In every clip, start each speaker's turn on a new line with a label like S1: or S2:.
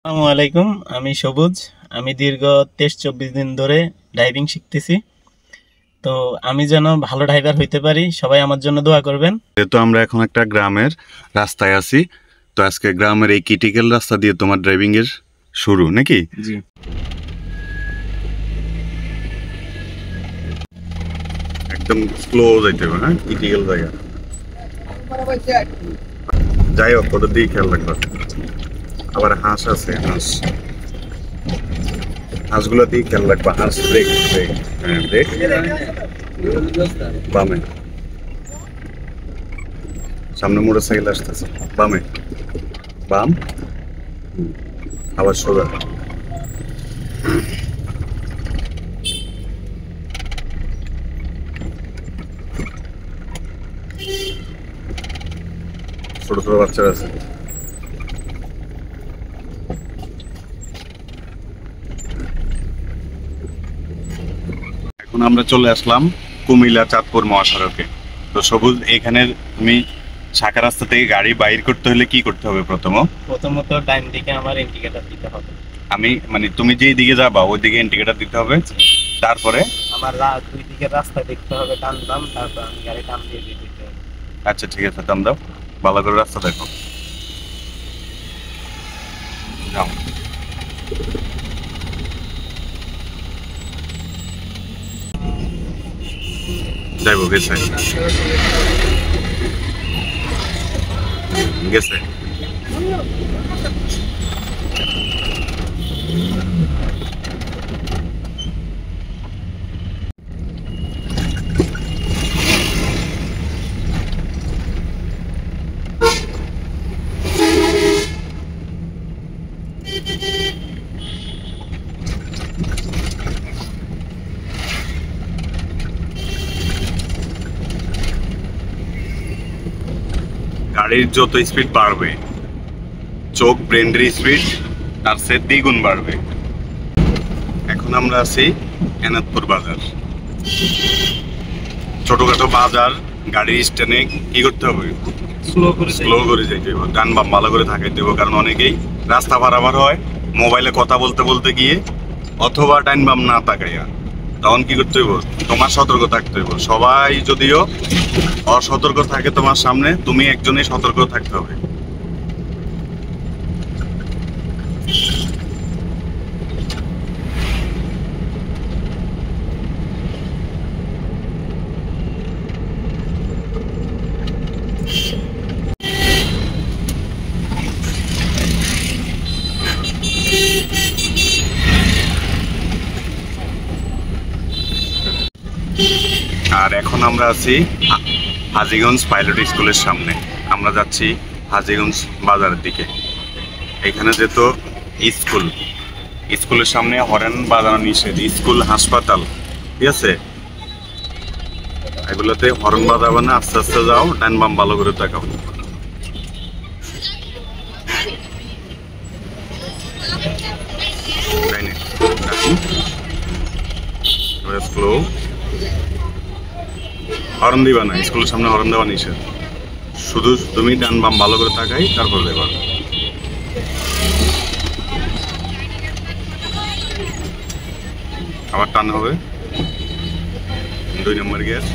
S1: আসসালামু আলাইকুম। আমি সবুজ। আমি দীর্ঘ 23-24 দিন ধরে ড্রাইভিং শিখতেছি। তো আমি যেন ভালো ড্রাইভার হইতে পারি, সবাই আমার জন্য দোয়া করবেন।
S2: যেহেতু আমরা এখন একটা গ্রামের রাস্তায় আছি, তো আজকে গ্রামের এই ক্রিটিক্যাল রাস্তা দিয়ে তোমার ড্রাইভিং এর শুরু নাকি?
S1: জি।
S2: একদম স্লো যাইতে হবে, হ্যাঁ, ক্রিটিক্যাল জায়গা। যাই হোক, ওদের দিকে খেয়াল রাখবা। আবার হাঁস আছে, হাঁসগুলো দিয়ে খেয়াল রাখবা। হাঁস ব্রেক ব্রেক, হ্যাঁ ব্রেক, বামে। সামনে মোটরসাইকেল আসতেছে, বামে, বাম, আবার সোজা। ছোট ছোট বাচ্চারা আছে। এখন আমরা চলে আসলাম কুমিল্লা চাঁদপুর মহাসড়কে। তো সবুজ, এখানে তুমি শাখা রাস্তা থেকে গাড়ি বাইর করতে হলে কি করতে হবে?
S1: প্রথমত ডাইন দিকে আমার ইন্ডিকেটর দিতে হবে।
S2: মানে তুমি যেই দিকে যাবা ওই দিকে ইন্ডিকেটর দিতে হবে। তারপরে
S1: আমার দুই দিকের রাস্তা দেখতে হবে, টান দাম, তারপর আমি গাড়ি টান দিয়ে দিতে হবে।
S2: আচ্ছা ঠিক আছে, টান দাও, ভালো করে রাস্তা দেখো, যাও। যাইবো, গেছে গেছে। গাড়ির যত স্পিড বাড়বে, চোখ ব্রেন্ডের স্পিড তার সে দ্বিগুণ বাড়বে। এখন আমরা আছি এনাদপুর বাজার, ছোটখাটো বাজার। গাড়ির স্ট্যান্ডে কি করতে হবে? স্লো করে যাইতে হবে, ডান বাম ভালো করে থাকাইতে হবে। কারণ অনেকেই রাস্তা পারাপার হয় মোবাইলে কথা বলতে বলতে গিয়ে, অথবা ডান বাম না তাকাইয়া। তখন কি করতে হইব? তোমার সতর্ক থাকতে হইব। সবাই যদিও অসতর্ক থাকে তোমার সামনে, তুমি একজনই সতর্ক থাকতে হবে। আর এখন আমরা আছি হাজীগঞ্জ পাইলট স্কুলের সামনে। আমরা যাচ্ছি হাজীগঞ্জ বাজারের দিকে। এখানে যেত স্কুলের সামনে হরেন বাজানো নিষেধ। স্কুল, হাসপাতাল, ঠিক আছে, এগুলোতে হরেন বাজাবে না। আস্তে আস্তে যাও, ডান বাম ভালো করে তাকাও। স্লো, হরন দিবা না। স্কুলের সামনে হরন দেওয়া নিষেধ। শুধু তুমি ডান বাম ভালো করে তাকাই, তারপর দেবা। আবার টান হবে, 2 নম্বর গিয়ার।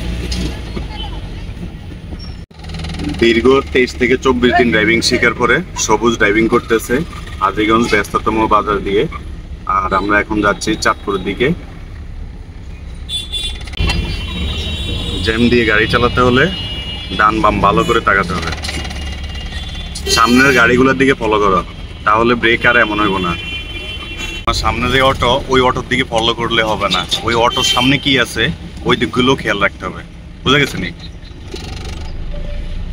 S2: দীর্ঘ 23 থেকে 24 দিন ড্রাইভিং শেখার পরে সবুজ ড্রাইভিং করতেছে হাজীগঞ্জ ব্যস্ততম বাজার দিয়ে। আর আমরা এখন যাচ্ছি চাঁদপুরের দিকে। জ্যাম দিয়ে গাড়ি চালাতে হলে ডান বাম ভালো করে তাকাতে হবে। সামনের গাড়িগুলোর দিকে ফলো করো, তাহলে ব্রেক আর এমন হইব না। সামনে যে অটো, ওই অটোর দিকে ফলো করলে হবে না। ওই অটোর সামনে কি আছে ওই দিকগুলো খেয়াল রাখতে হবে। বুঝা গেছে নি?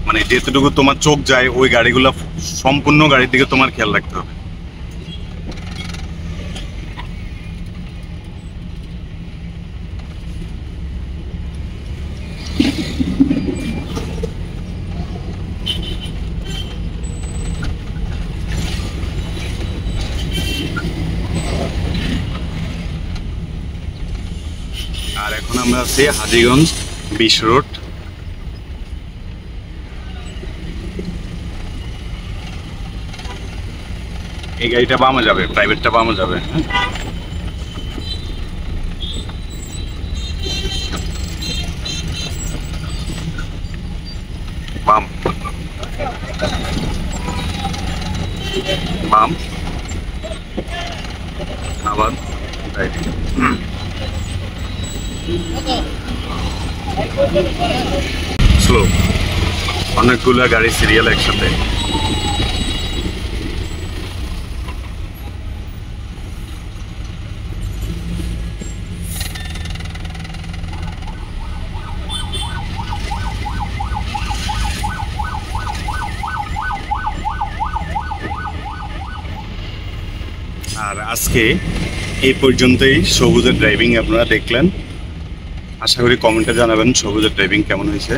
S2: মানে যেতটুকু তোমার চোখ যায় ওই গাড়িগুলো, সম্পূর্ণ গাড়ির দিকে তোমার খেয়াল রাখতে হবে। আর এখন আমরা আছি হাজীগঞ্জ 20 রোড। এই গাড়িটা বামে যাবে, প্রাইভেটটা বামে যাবে। বাম বাম, আবার রাইট। স্লো, অনেকগুলো গাড়ি সিরিয়াল একসাথে। আর আজকে এই পর্যন্তই সবুজের ড্রাইভিং আপনারা দেখলেন। আশা করি কমেন্টে জানাবেন সবুজের ড্রাইভিং কেমন হয়েছে।